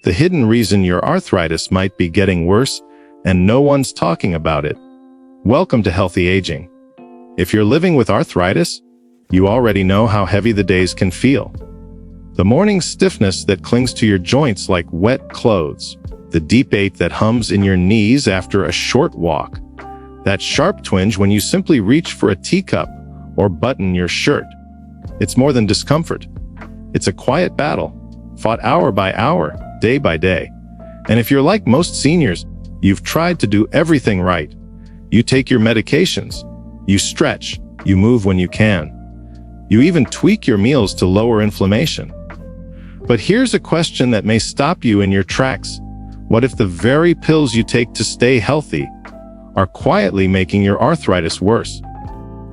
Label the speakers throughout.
Speaker 1: the hidden reason your arthritis might be getting worse and no one's talking about it. Welcome to Healthy Aging. If you're living with arthritis, you already know how heavy the days can feel. The morning stiffness that clings to your joints like wet clothes, the deep ache that hums in your knees after a short walk, that sharp twinge when you simply reach for a teacup or button your shirt. It's more than discomfort. It's a quiet battle, fought hour by hour, day by day. And if you're like most seniors, you've tried to do everything right. You take your medications, you stretch, you move when you can. You even tweak your meals to lower inflammation. But here's a question that may stop you in your tracks. What if the very pills you take to stay healthy are quietly making your arthritis worse?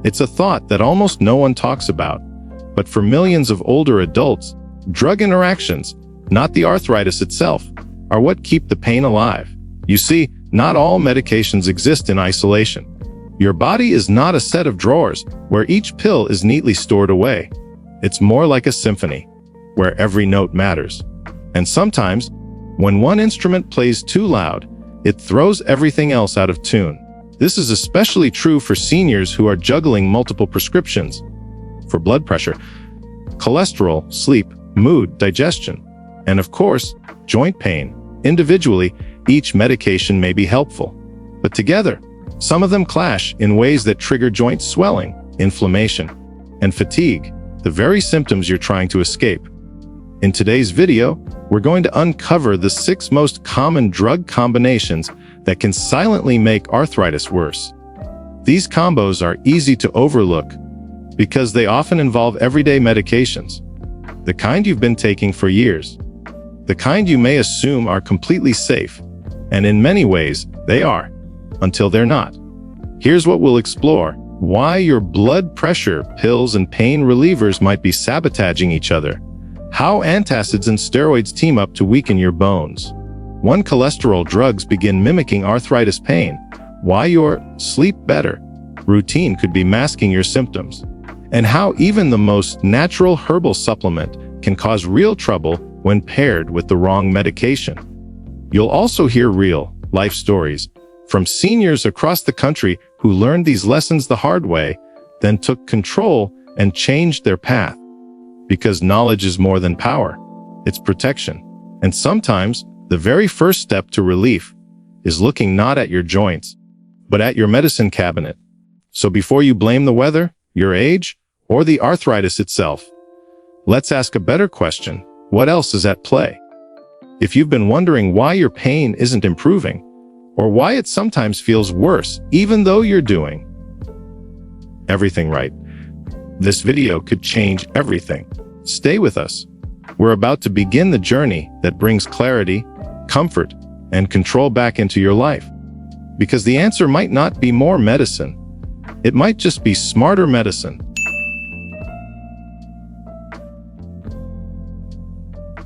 Speaker 1: It's a thought that almost no one talks about, but for millions of older adults, drug interactions, not the arthritis itself, are what keep the pain alive. You see, not all medications exist in isolation. Your body is not a set of drawers where each pill is neatly stored away. It's more like a symphony, where every note matters. And sometimes, when one instrument plays too loud, it throws everything else out of tune. This is especially true for seniors who are juggling multiple prescriptions for blood pressure, cholesterol, sleep, mood, digestion, and of course, joint pain. Individually, each medication may be helpful, but together, some of them clash in ways that trigger joint swelling, inflammation, and fatigue, the very symptoms you're trying to escape. In today's video, we're going to uncover the 6 most common drug combinations that can silently make arthritis worse. These combos are easy to overlook because they often involve everyday medications, the kind you've been taking for years, the kind you may assume are completely safe, and in many ways, they are, until they're not. Here's what we'll explore: why your blood pressure pills and pain relievers might be sabotaging each other, how antacids and steroids team up to weaken your bones, when cholesterol drugs begin mimicking arthritis pain, why your sleep better routine could be masking your symptoms, and how even the most natural herbal supplement can cause real trouble when paired with the wrong medication. You'll also hear real life stories from seniors across the country who learned these lessons the hard way, then took control and changed their path. Because knowledge is more than power, it's protection. And sometimes, the very first step to relief is looking not at your joints, but at your medicine cabinet. So before you blame the weather, your age, or the arthritis itself, let's ask a better question: what else is at play? If you've been wondering why your pain isn't improving, or why it sometimes feels worse even though you're doing everything right, this video could change everything. Stay with us. We're about to begin the journey that brings clarity, comfort, and control back into your life. Because the answer might not be more medicine. It might just be smarter medicine.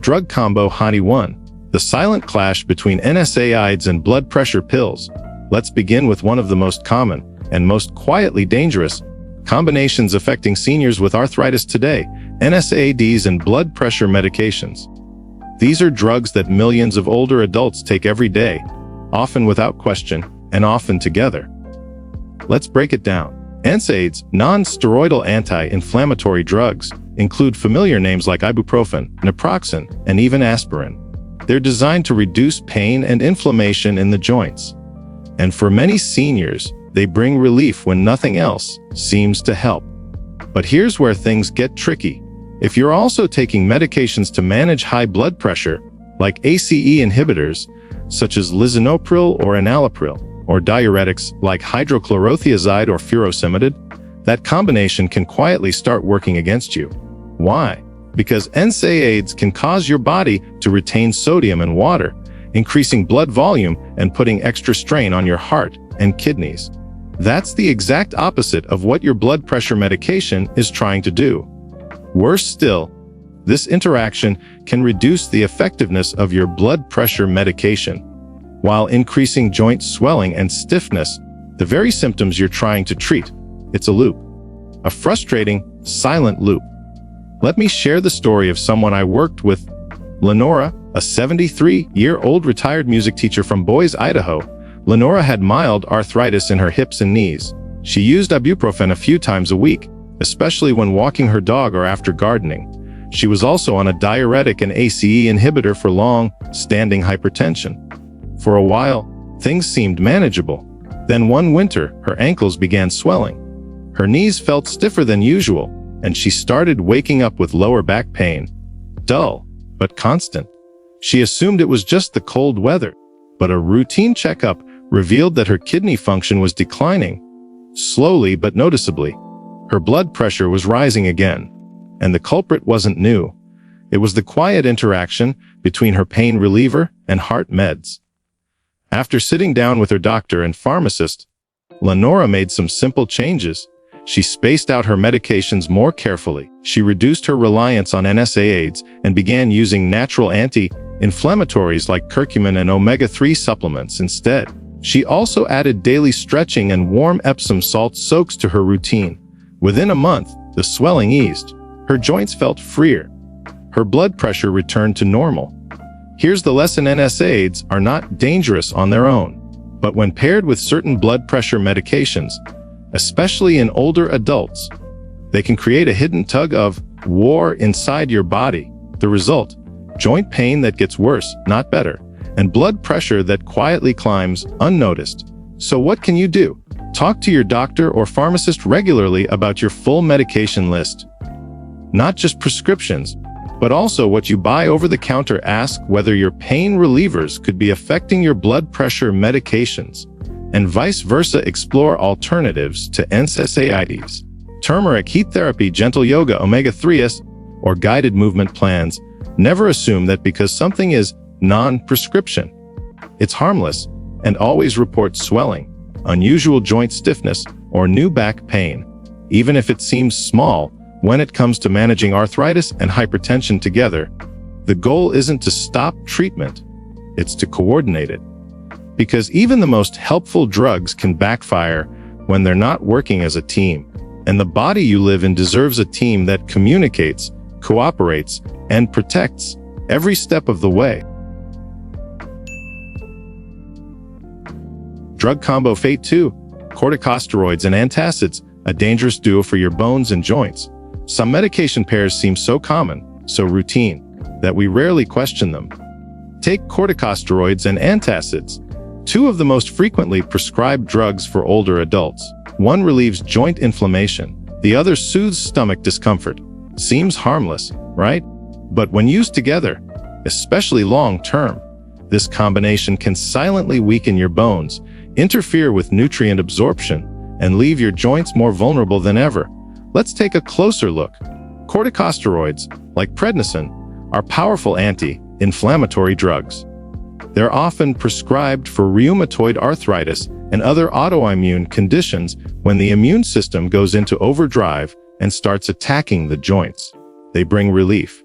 Speaker 1: Drug combo Honey 1. The silent clash between NSAIDs and blood pressure pills. Let's begin with one of the most common and most quietly dangerous combinations affecting seniors with arthritis today: NSAIDs and blood pressure medications. These are drugs that millions of older adults take every day, often without question, and often together. Let's break it down. NSAIDs, non-steroidal anti-inflammatory drugs, include familiar names like ibuprofen, naproxen, and even aspirin. They're designed to reduce pain and inflammation in the joints. And for many seniors, they bring relief when nothing else seems to help. But here's where things get tricky. If you're also taking medications to manage high blood pressure, like ACE inhibitors, such as lisinopril or enalapril, or diuretics like hydrochlorothiazide or furosemide, that combination can quietly start working against you. Why? Because NSAIDs can cause your body to retain sodium and water, increasing blood volume and putting extra strain on your heart and kidneys. That's the exact opposite of what your blood pressure medication is trying to do. Worse still, this interaction can reduce the effectiveness of your blood pressure medication, while increasing joint swelling and stiffness, the very symptoms you're trying to treat. It's a loop. A frustrating, silent loop. Let me share the story of someone I worked with, Lenora, A 73-year-old retired music teacher from Boise, Idaho, Lenora had mild arthritis in her hips and knees. She used ibuprofen a few times a week, especially when walking her dog or after gardening. She was also on a diuretic and ACE inhibitor for long-standing hypertension. For a while, things seemed manageable. Then one winter, her ankles began swelling. Her knees felt stiffer than usual, and she started waking up with lower back pain. Dull, but constant. She assumed it was just the cold weather, but a routine checkup revealed that her kidney function was declining, slowly but noticeably. Her blood pressure was rising again, and the culprit wasn't new. It was the quiet interaction between her pain reliever and heart meds. After sitting down with her doctor and pharmacist, Lenora made some simple changes. She spaced out her medications more carefully. She reduced her reliance on NSAIDs and began using natural anti-inflammatories like curcumin and omega-3 supplements instead. She also added daily stretching and warm Epsom salt soaks to her routine. Within a month, the swelling eased. Her joints felt freer. Her blood pressure returned to normal. Here's the lesson: NSAIDs are not dangerous on their own, but when paired with certain blood pressure medications, especially in older adults, they can create a hidden tug-of-war inside your body. The result: joint pain that gets worse, not better, and blood pressure that quietly climbs unnoticed. So what can you do? Talk to your doctor or pharmacist regularly about your full medication list. Not just prescriptions, but also what you buy over the counter. Ask whether your pain relievers could be affecting your blood pressure medications, and vice versa. Explore alternatives to NSAIDs. Turmeric, heat therapy, gentle yoga, omega-3s, or guided movement plans. Never assume that because something is non-prescription, it's harmless, and always report swelling, unusual joint stiffness, or new back pain, even if it seems small. When it comes to managing arthritis and hypertension together, the goal isn't to stop treatment, it's to coordinate it. Because even the most helpful drugs can backfire when they're not working as a team. And the body you live in deserves a team that communicates, cooperates, and protects every step of the way. Drug combo Fate 2, corticosteroids and antacids, a dangerous duo for your bones and joints. Some medication pairs seem so common, so routine, that we rarely question them. Take corticosteroids and antacids, two of the most frequently prescribed drugs for older adults. One relieves joint inflammation, the other soothes stomach discomfort. Seems harmless, right? But when used together, especially long-term, this combination can silently weaken your bones, interfere with nutrient absorption, and leave your joints more vulnerable than ever. Let's take a closer look. Corticosteroids, like prednisone, are powerful anti-inflammatory drugs. They're often prescribed for rheumatoid arthritis and other autoimmune conditions when the immune system goes into overdrive and starts attacking the joints. They bring relief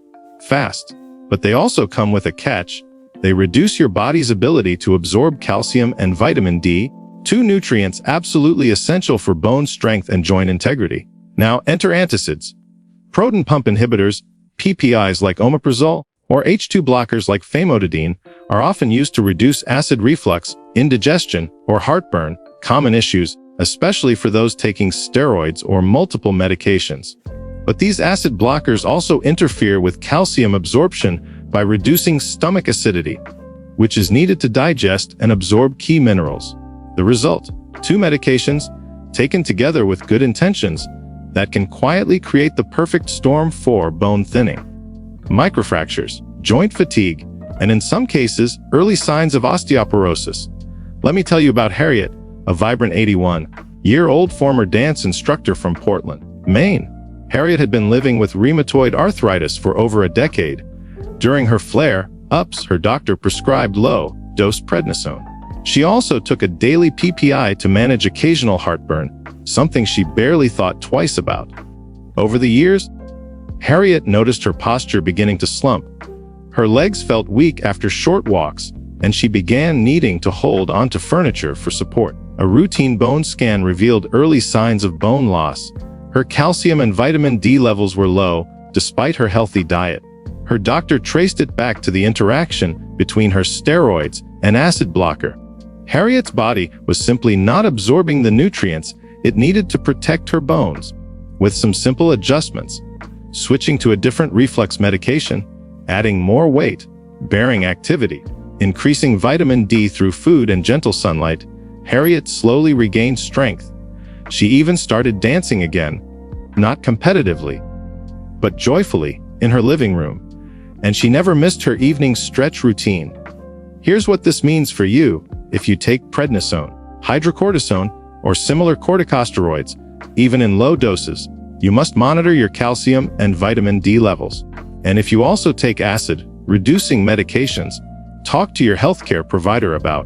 Speaker 1: fast, but they also come with a catch. They reduce your body's ability to absorb calcium and vitamin D, two nutrients absolutely essential for bone strength and joint integrity. Now enter antacids. Proton pump inhibitors, PPIs like omeprazole, or H2 blockers like famotidine are often used to reduce acid reflux, indigestion, or heartburn, common issues, especially for those taking steroids or multiple medications. But these acid blockers also interfere with calcium absorption by reducing stomach acidity, which is needed to digest and absorb key minerals. The result: two medications, taken together with good intentions, that can quietly create the perfect storm for bone thinning, microfractures, joint fatigue, and in some cases, early signs of osteoporosis. Let me tell you about Harriet, a vibrant 81-year-old former dance instructor from Portland, Maine. Harriet had been living with rheumatoid arthritis for over a decade. During her flare-ups, her doctor prescribed low-dose prednisone. She also took a daily PPI to manage occasional heartburn, something she barely thought twice about. Over the years, Harriet noticed her posture beginning to slump. Her legs felt weak after short walks, and she began needing to hold onto furniture for support. A routine bone scan revealed early signs of bone loss. Her calcium and vitamin D levels were low, despite her healthy diet. Her doctor traced it back to the interaction between her steroids and acid blocker. Harriet's body was simply not absorbing the nutrients it needed to protect her bones. With some simple adjustments, switching to a different reflux medication, adding more weight, bearing activity, increasing vitamin D through food and gentle sunlight, Harriet slowly regained strength. She even started dancing again, not competitively, but joyfully, in her living room. And she never missed her evening stretch routine. Here's what this means for you if you take prednisone, hydrocortisone, or similar corticosteroids. Even in low doses, you must monitor your calcium and vitamin D levels. And if you also take acid-reducing medications, talk to your healthcare provider about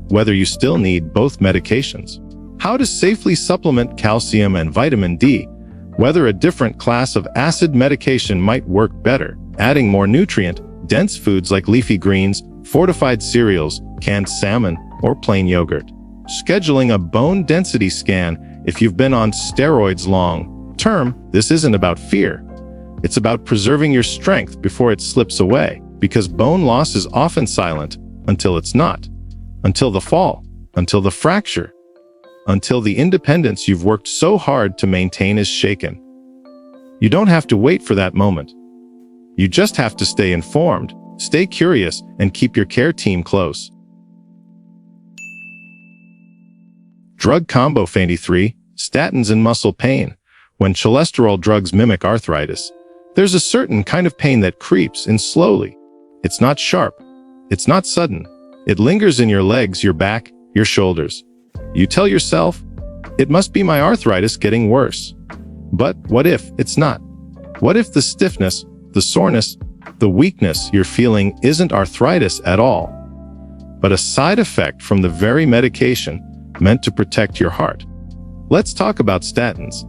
Speaker 1: whether you still need both medications. How to safely supplement calcium and vitamin D, whether a different class of acid medication might work better, adding more nutrient-dense foods like leafy greens, fortified cereals, canned salmon, or plain yogurt. Scheduling a bone density scan if you've been on steroids long-term. This isn't about fear. It's about preserving your strength before it slips away, because bone loss is often silent until it's not, until the fall, until the fracture, until the independence you've worked so hard to maintain is shaken. You don't have to wait for that moment. You just have to stay informed, stay curious, and keep your care team close. Drug combo. 3. Statins and muscle pain. When cholesterol drugs mimic arthritis, there's a certain kind of pain that creeps in slowly. It's not sharp. It's not sudden. It lingers in your legs, your back, your shoulders. You tell yourself, it must be my arthritis getting worse. But what if it's not? What if the stiffness, the soreness, the weakness you're feeling isn't arthritis at all, but a side effect from the very medication meant to protect your heart? Let's talk about statins.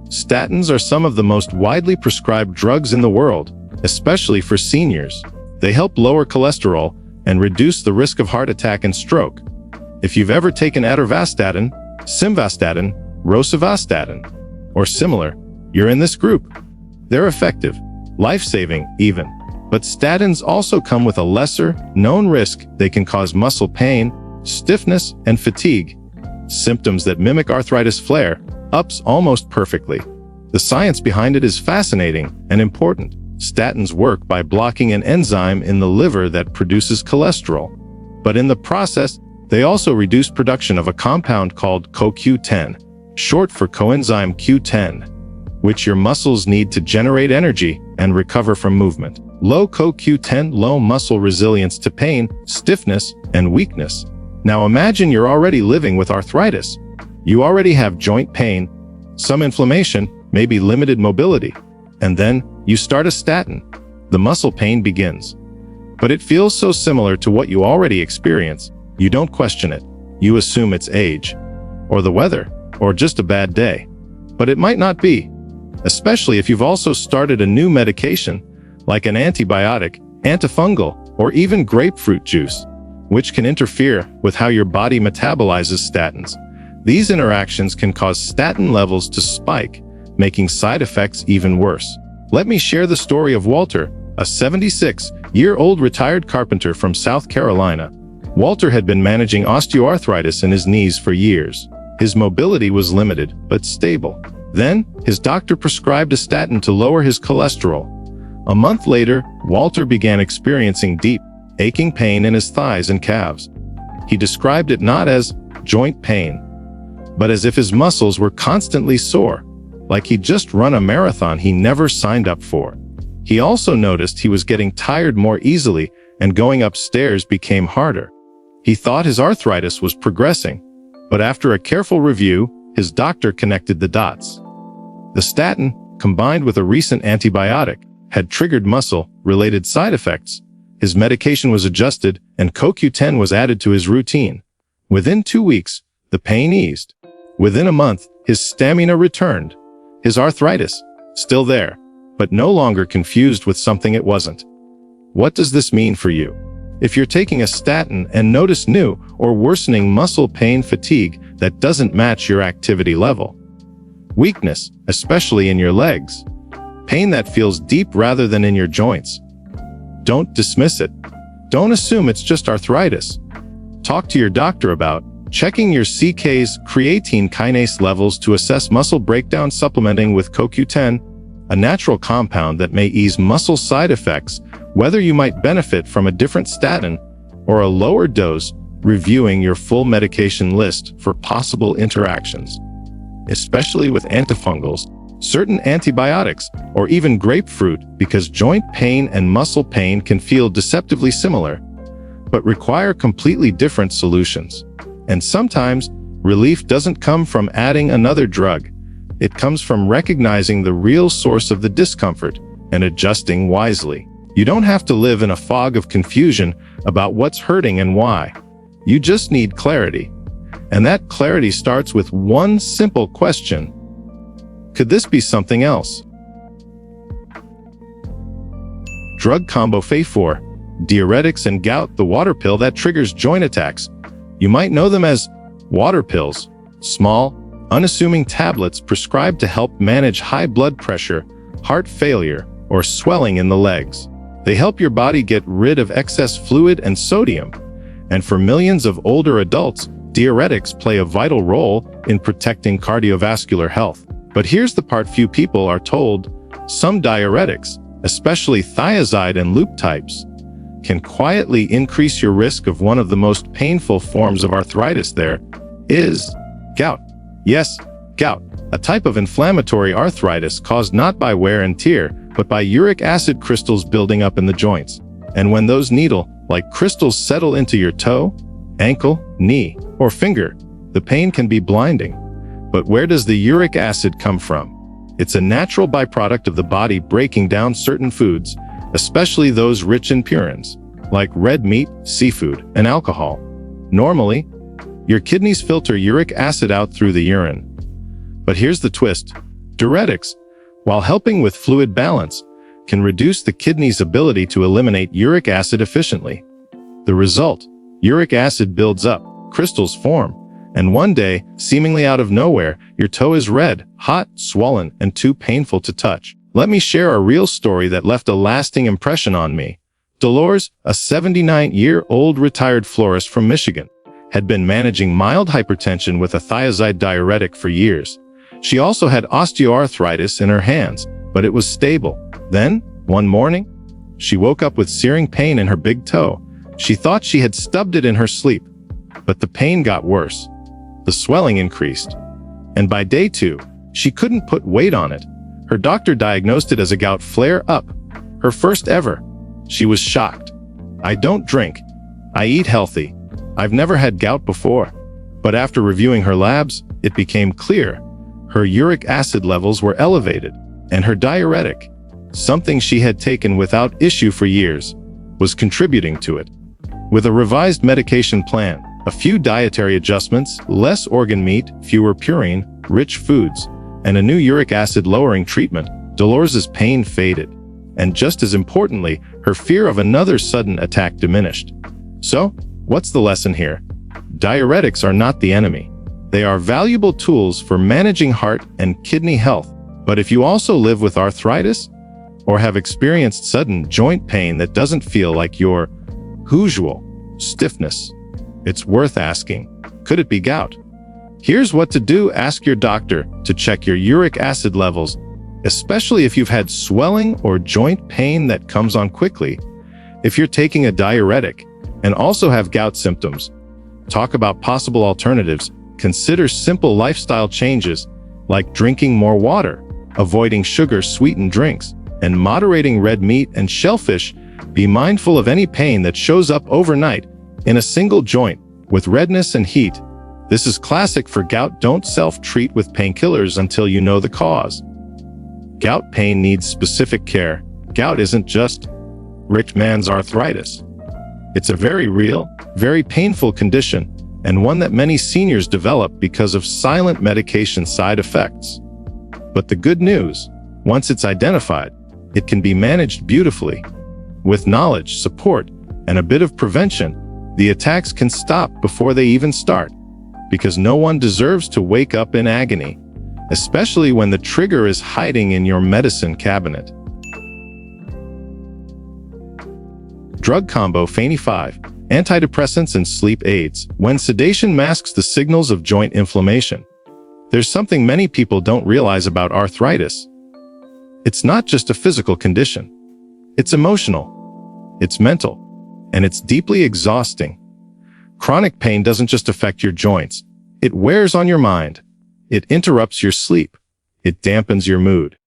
Speaker 1: Statins are some of the most widely prescribed drugs in the world, especially for seniors. They help lower cholesterol and reduce the risk of heart attack and stroke. If you've ever taken atorvastatin, simvastatin, rosuvastatin, or similar, you're in this group. They're effective, life-saving even. But statins also come with a lesser-known risk. They can cause muscle pain, stiffness, and fatigue, symptoms that mimic arthritis flare-ups almost perfectly. The science behind it is fascinating and important. Statins work by blocking an enzyme in the liver that produces cholesterol. But in the process, they also reduce production of a compound called CoQ10, short for coenzyme Q10, which your muscles need to generate energy and recover from movement. Low CoQ10, low muscle resilience to pain, stiffness, and weakness. Now imagine you're already living with arthritis. You already have joint pain, some inflammation, maybe limited mobility. And then you start a statin. The muscle pain begins. But it feels so similar to what you already experience. You don't question it. You assume it's age, or the weather, or just a bad day. But it might not be, especially if you've also started a new medication, like an antibiotic, antifungal, or even grapefruit juice, which can interfere with how your body metabolizes statins. These interactions can cause statin levels to spike, making side effects even worse. Let me share the story of Walter, a 76-year-old retired carpenter from South Carolina. Walter had been managing osteoarthritis in his knees for years. His mobility was limited, but stable. Then, his doctor prescribed a statin to lower his cholesterol. A month later, Walter began experiencing deep, aching pain in his thighs and calves. He described it not as joint pain, but as if his muscles were constantly sore, like he'd just run a marathon he never signed up for. He also noticed he was getting tired more easily, and going upstairs became harder. He thought his arthritis was progressing, but after a careful review, his doctor connected the dots. The statin, combined with a recent antibiotic, had triggered muscle-related side effects. His medication was adjusted, and CoQ10 was added to his routine. Within 2 weeks, the pain eased. Within a month, his stamina returned. His arthritis, still there, but no longer confused with something it wasn't. What does this mean for you? If you're taking a statin and notice new or worsening muscle pain, fatigue that doesn't match your activity level, weakness, especially in your legs, pain that feels deep rather than in your joints, Don't dismiss it. Don't assume it's just arthritis. Talk to your doctor about checking your CK's creatine kinase levels to assess muscle breakdown. Supplementing with CoQ10, a natural compound that may ease muscle side effects, whether you might benefit from a different statin or a lower dose. Reviewing your full medication list for possible interactions, especially with antifungals, certain antibiotics, or even grapefruit, because joint pain and muscle pain can feel deceptively similar, but require completely different solutions. And sometimes, relief doesn't come from adding another drug. It comes from recognizing the real source of the discomfort and adjusting wisely. You don't have to live in a fog of confusion about what's hurting and why. You just need clarity. And that clarity starts with one simple question. Could this be something else? Drug combo Phay-4, diuretics and gout, the water pill that triggers joint attacks. You might know them as water pills, small, unassuming tablets prescribed to help manage high blood pressure, heart failure, or swelling in the legs. They help your body get rid of excess fluid and sodium. And for millions of older adults, diuretics play a vital role in protecting cardiovascular health. But here's the part few people are told. Some diuretics, especially thiazide and loop types, can quietly increase your risk of one of the most painful forms of arthritis. There is gout. Yes, gout, a type of inflammatory arthritis caused not by wear and tear, but by uric acid crystals building up in the joints. And when those needle-like crystals settle into your toe, ankle, knee, or finger, the pain can be blinding. But where does the uric acid come from? It's a natural byproduct of the body breaking down certain foods, especially those rich in purines, like red meat, seafood, and alcohol. Normally, your kidneys filter uric acid out through the urine. But here's the twist. Diuretics, while helping with fluid balance, can reduce the kidney's ability to eliminate uric acid efficiently. The result, uric acid builds up, crystals form, and one day, seemingly out of nowhere, your toe is red, hot, swollen, and too painful to touch. Let me share a real story that left a lasting impression on me. Dolores, a 79-year-old retired florist from Michigan, had been managing mild hypertension with a thiazide diuretic for years. She also had osteoarthritis in her hands, but it was stable. Then, one morning, she woke up with searing pain in her big toe. She thought she had stubbed it in her sleep, but the pain got worse. The swelling increased, and by day 2, she couldn't put weight on it. Her doctor diagnosed it as a gout flare-up, her first ever. She was shocked. "I don't drink. I eat healthy. I've never had gout before." But after reviewing her labs, it became clear. Her uric acid levels were elevated, and her diuretic, something she had taken without issue for years, was contributing to it. With a revised medication plan, a few dietary adjustments, less organ meat, fewer purine-rich foods, and a new uric acid-lowering treatment, Dolores's pain faded. And just as importantly, her fear of another sudden attack diminished. So, what's the lesson here? Diuretics are not the enemy. They are valuable tools for managing heart and kidney health. But if you also live with arthritis, or have experienced sudden joint pain that doesn't feel like your usual stiffness, it's worth asking, could it be gout? Here's what to do. Ask your doctor to check your uric acid levels, especially if you've had swelling or joint pain that comes on quickly. If you're taking a diuretic and also have gout symptoms, talk about possible alternatives. Consider simple lifestyle changes like drinking more water, avoiding sugar-sweetened drinks, and moderating red meat and shellfish. Be mindful of any pain that shows up overnight in a single joint with redness and heat. This is classic for gout. Don't self-treat with painkillers until you know the cause. Gout pain needs specific care. Gout isn't just rich man's arthritis. It's a very real, very painful condition, and one that many seniors develop because of silent medication side effects. But the good news, once it's identified, it can be managed beautifully. With knowledge, support, and a bit of prevention, the attacks can stop before they even start, because no one deserves to wake up in agony, especially when the trigger is hiding in your medicine cabinet. Drug combo FANI-5, antidepressants and sleep aids, when sedation masks the signals of joint inflammation. There's something many people don't realize about arthritis. It's not just a physical condition. It's emotional, it's mental, and it's deeply exhausting. Chronic pain doesn't just affect your joints. It wears on your mind. It interrupts your sleep. It dampens your mood.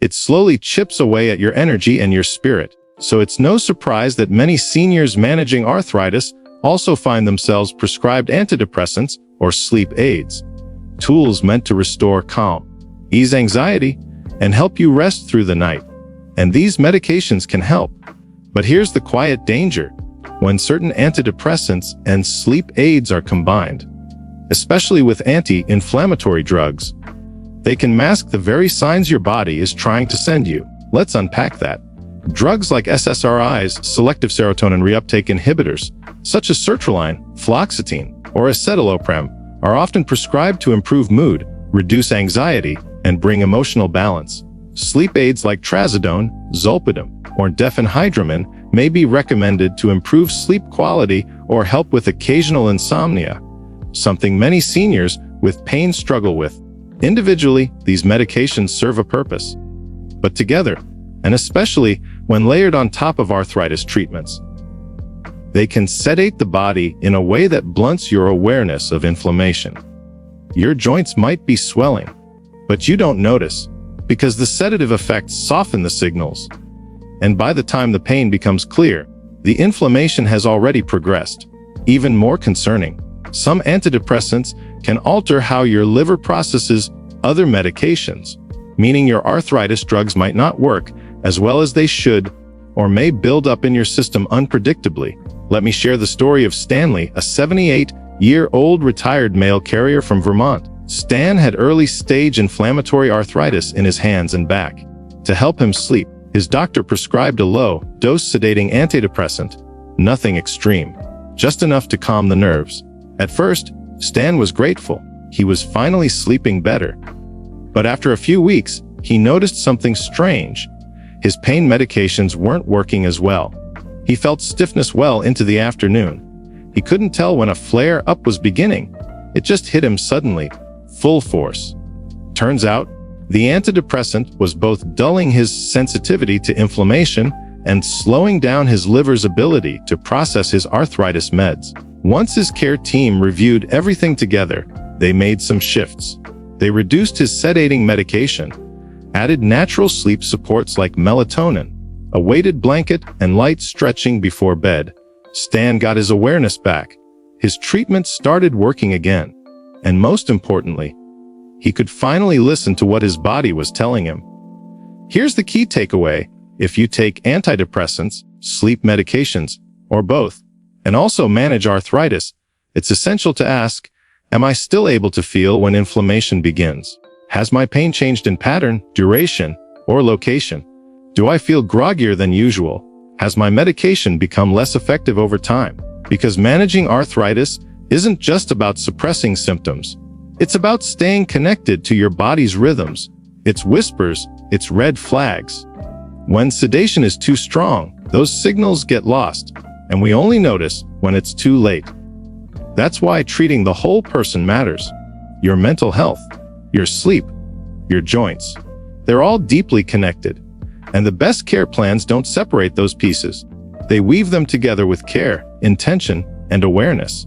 Speaker 1: It slowly chips away at your energy and your spirit. So it's no surprise that many seniors managing arthritis also find themselves prescribed antidepressants or sleep aids, tools meant to restore calm, ease anxiety, and help you rest through the night. And these medications can help. But here's the quiet danger. When certain antidepressants and sleep aids are combined, especially with anti-inflammatory drugs, they can mask the very signs your body is trying to send you. Let's unpack that. Drugs like SSRIs, selective serotonin reuptake inhibitors, such as sertraline, fluoxetine, or escitalopram, are often prescribed to improve mood, reduce anxiety, and bring emotional balance. Sleep aids like trazodone, zolpidem, or diphenhydramine may be recommended to improve sleep quality or help with occasional insomnia, something many seniors with pain struggle with. Individually, these medications serve a purpose. But together, and especially when layered on top of arthritis treatments, they can sedate the body in a way that blunts your awareness of inflammation. Your joints might be swelling, but you don't notice, because the sedative effects soften the signals. And by the time the pain becomes clear, the inflammation has already progressed. Even more concerning, some antidepressants can alter how your liver processes other medications, meaning your arthritis drugs might not work as well as they should, or may build up in your system unpredictably. Let me share the story of Stanley, a 78-year-old retired mail carrier from Vermont. Stan had early-stage inflammatory arthritis in his hands and back. To help him sleep, his doctor prescribed a low-dose sedating antidepressant, nothing extreme, just enough to calm the nerves. At first, Stan was grateful. He was finally sleeping better. But after a few weeks, he noticed something strange. His pain medications weren't working as well. He felt stiffness well into the afternoon. He couldn't tell when a flare-up was beginning. It just hit him suddenly, full force. Turns out, the antidepressant was both dulling his sensitivity to inflammation and slowing down his liver's ability to process his arthritis meds. Once his care team reviewed everything together, they made some shifts. They reduced his sedating medication, added natural sleep supports like melatonin, a weighted blanket, and light stretching before bed. Stan got his awareness back. His treatment started working again. And most importantly, he could finally listen to what his body was telling him. Here's the key takeaway. If you take antidepressants, sleep medications, or both, and also manage arthritis, it's essential to ask, am I still able to feel when inflammation begins? Has my pain changed in pattern, duration, or location? Do I feel groggier than usual? Has my medication become less effective over time? Because managing arthritis isn't just about suppressing symptoms. It's about staying connected to your body's rhythms, its whispers, its red flags. When sedation is too strong, those signals get lost, and we only notice when it's too late. That's why treating the whole person matters. Your mental health, your sleep, your joints. They're all deeply connected. And the best care plans don't separate those pieces. They weave them together with care, intention, and awareness.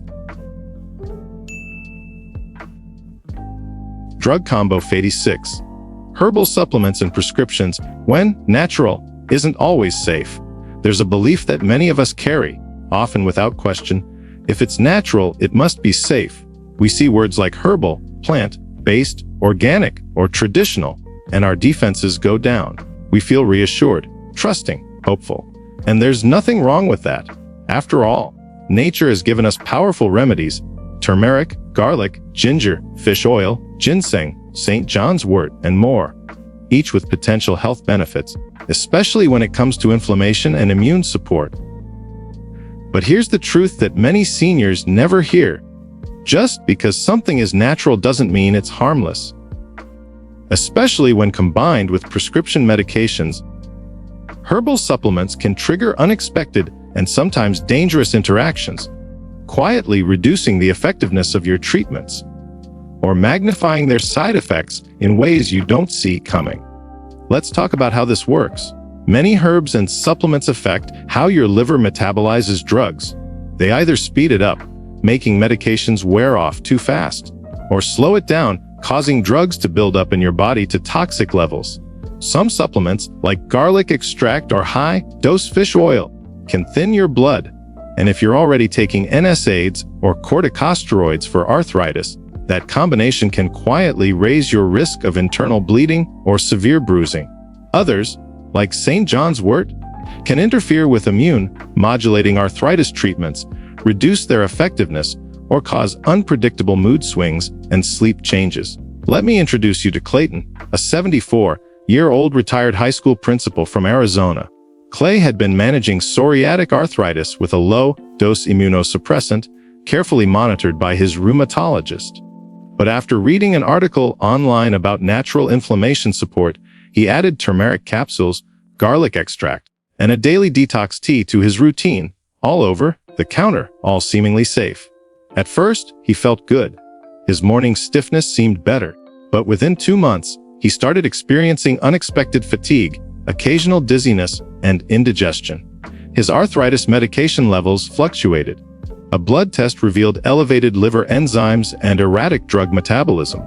Speaker 1: Drug combo FANI-6. Herbal supplements and prescriptions, when natural, isn't always safe. There's a belief that many of us carry, often without question. If it's natural, it must be safe. We see words like herbal, plant-based, organic, or traditional, and our defenses go down. We feel reassured, trusting, hopeful. And there's nothing wrong with that. After all, nature has given us powerful remedies: turmeric, garlic, ginger, fish oil, ginseng, St. John's wort, and more, each with potential health benefits, especially when it comes to inflammation and immune support. But here's the truth that many seniors never hear. Just because something is natural doesn't mean it's harmless. Especially when combined with prescription medications, herbal supplements can trigger unexpected and sometimes dangerous interactions, quietly reducing the effectiveness of your treatments or magnifying their side effects in ways you don't see coming. Let's talk about how this works. Many herbs and supplements affect how your liver metabolizes drugs. They either speed it up, making medications wear off too fast, or slow it down, causing drugs to build up in your body to toxic levels. Some supplements, like garlic extract or high-dose fish oil, can thin your blood. And if you're already taking NSAIDs or corticosteroids for arthritis, that combination can quietly raise your risk of internal bleeding or severe bruising. Others, like St. John's wort, can interfere with immune-modulating arthritis treatments, reduce their effectiveness, or cause unpredictable mood swings and sleep changes. Let me introduce you to Clayton, a 74-year-old retired high school principal from Arizona. Clay had been managing psoriatic arthritis with a low-dose immunosuppressant, carefully monitored by his rheumatologist. But after reading an article online about natural inflammation support, he added turmeric capsules, garlic extract, and a daily detox tea to his routine, all over the counter, all seemingly safe. At first, he felt good. His morning stiffness seemed better, but within 2 months, he started experiencing unexpected fatigue, occasional dizziness, and indigestion. His arthritis medication levels fluctuated. A blood test revealed elevated liver enzymes and erratic drug metabolism.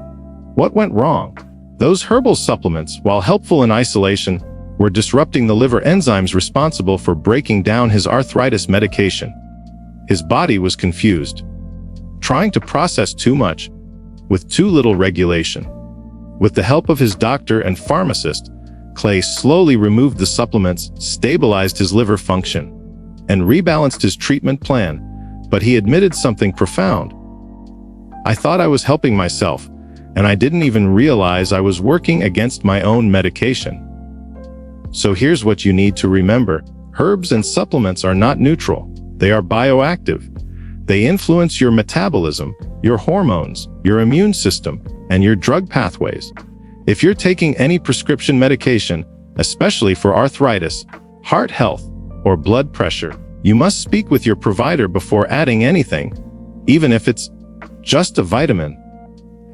Speaker 1: What went wrong? Those herbal supplements, while helpful in isolation, were disrupting the liver enzymes responsible for breaking down his arthritis medication. His body was confused, trying to process too much, with too little regulation. With the help of his doctor and pharmacist, Clay slowly removed the supplements, stabilized his liver function, and rebalanced his treatment plan. But he admitted something profound. I thought I was helping myself, and I didn't even realize I was working against my own medication. So here's what you need to remember. Herbs and supplements are not neutral. They are bioactive. They influence your metabolism, your hormones, your immune system, and your drug pathways. If you're taking any prescription medication, especially for arthritis, heart health, or blood pressure, you must speak with your provider before adding anything, even if it's just a vitamin.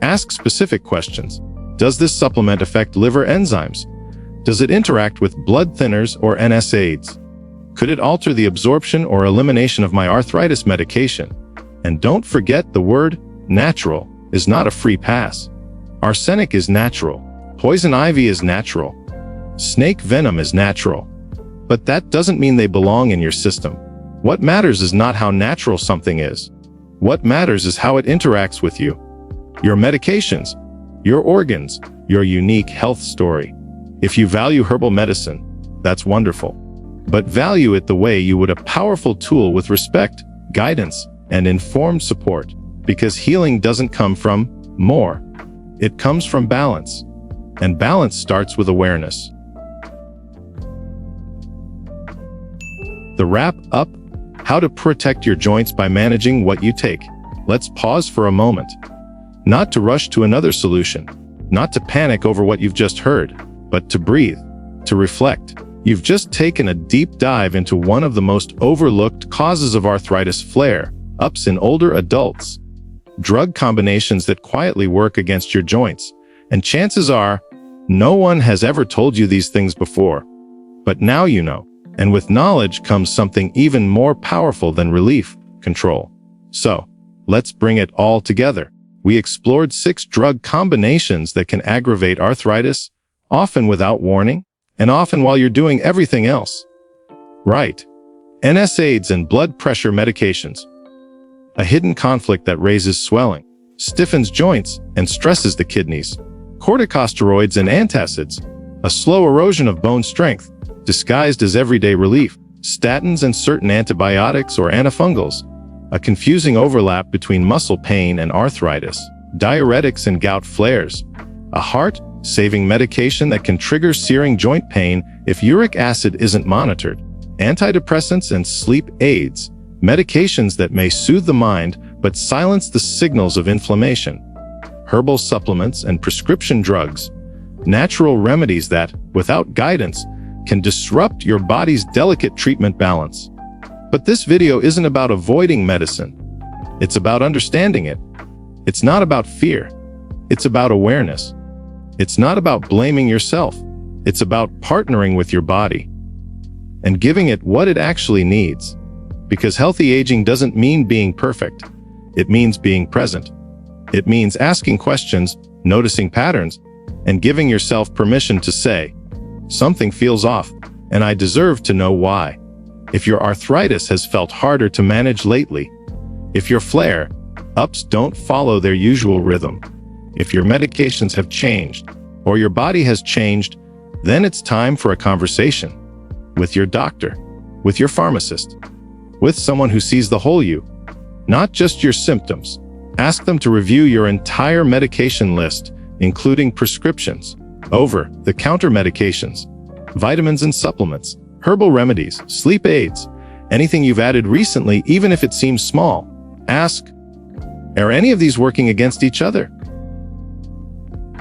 Speaker 1: Ask specific questions. Does this supplement affect liver enzymes? Does it interact with blood thinners or NSAIDs? Could it alter the absorption or elimination of my arthritis medication? And don't forget, the word natural is not a free pass. Arsenic is natural. Poison ivy is natural. Snake venom is natural. But that doesn't mean they belong in your system. What matters is not how natural something is. What matters is how it interacts with you, your medications, your organs, your unique health story. If you value herbal medicine, that's wonderful. But value it the way you would a powerful tool with respect, guidance, and informed support. Because healing doesn't come from more. It comes from balance. And balance starts with awareness. The wrap up: how to protect your joints by managing what you take. Let's pause for a moment. Not to rush to another solution, not to panic over what you've just heard, but to breathe, to reflect. You've just taken a deep dive into one of the most overlooked causes of arthritis flare-ups in older adults. Drug combinations that quietly work against your joints. And chances are, no one has ever told you these things before. But now you know. And with knowledge comes something even more powerful than relief: control. So, let's bring it all together. We explored 6 drug combinations that can aggravate arthritis, often without warning, and often while you're doing everything else. Right. NSAIDs and blood pressure medications. A hidden conflict that raises swelling, stiffens joints, and stresses the kidneys. Corticosteroids and antacids. A slow erosion of bone strength, disguised as everyday relief. Statins and certain antibiotics or antifungals. A confusing overlap between muscle pain and arthritis. Diuretics and gout flares. A heart-saving medication that can trigger searing joint pain if uric acid isn't monitored. Antidepressants and sleep aids. Medications that may soothe the mind but silence the signals of inflammation. Herbal supplements and prescription drugs. Natural remedies that, without guidance, can disrupt your body's delicate treatment balance. But this video isn't about avoiding medicine. It's about understanding it. It's not about fear. It's about awareness. It's not about blaming yourself. It's about partnering with your body and giving it what it actually needs. Because healthy aging doesn't mean being perfect. It means being present. It means asking questions, noticing patterns, and giving yourself permission to say, something feels off, and I deserve to know why. If your arthritis has felt harder to manage lately, if your flare-ups don't follow their usual rhythm, if your medications have changed, or your body has changed, then it's time for a conversation with your doctor, with your pharmacist, with someone who sees the whole you, not just your symptoms. Ask them to review your entire medication list, including prescriptions, over-the-counter medications, vitamins and supplements, herbal remedies, sleep aids, anything you've added recently, even if it seems small. Ask, are any of these working against each other?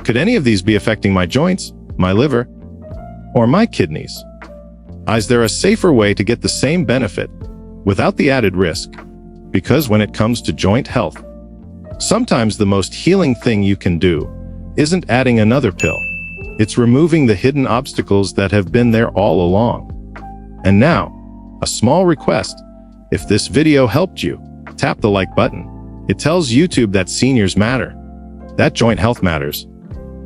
Speaker 1: Could any of these be affecting my joints, my liver, or my kidneys? Is there a safer way to get the same benefit without the added risk? Because when it comes to joint health, sometimes the most healing thing you can do isn't adding another pill. It's removing the hidden obstacles that have been there all along. And now, a small request. If this video helped you, tap the like button. It tells YouTube that seniors matter, that joint health matters,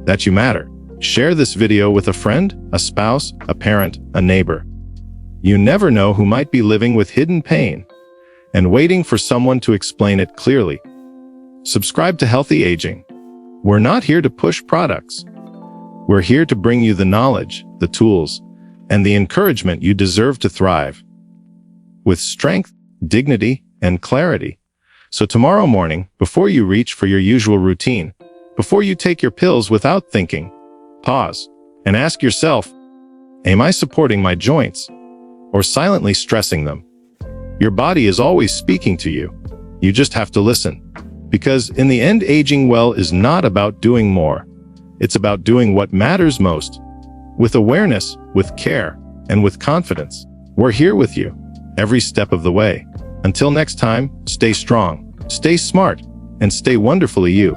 Speaker 1: that you matter. Share this video with a friend, a spouse, a parent, a neighbor. You never know who might be living with hidden pain and waiting for someone to explain it clearly. Subscribe to Healthy Aging. We're not here to push products. We're here to bring you the knowledge, the tools, and the encouragement you deserve to thrive with strength, dignity, and clarity. So tomorrow morning, before you reach for your usual routine, before you take your pills without thinking, pause and ask yourself, am I supporting my joints or silently stressing them? Your body is always speaking to you. You just have to listen. Because in the end, aging well is not about doing more. It's about doing what matters most. With awareness, with care, and with confidence. We're here with you every step of the way. Until next time, stay strong, stay smart, and stay wonderfully you.